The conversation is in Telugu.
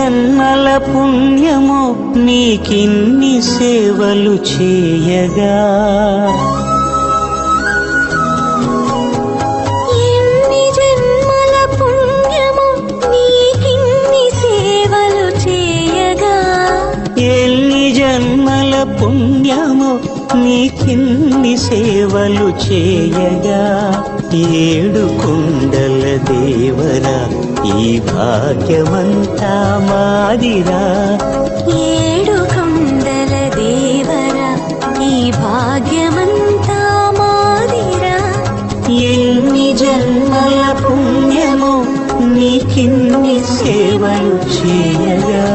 జన్మల పుణ్యము నీకిన్ని సేవలు చేయగా, ఎన్ని జన్మల పుణ్యము నీకిన్ని సేవలు చేయగా, ఎన్ని జన్మల పుణ్యము నీకిన్ని సేవలు చేయగా, ఏడు కొండల దేవరా ఈ భాగ్యమంతా మాదిరా, ఏడు కొండల దేవరా ఈ భాగ్యమంతా మాదిరా, ఎన్ని జన్మల పుణ్యము నీకిన్ని సేవలు చేయగా.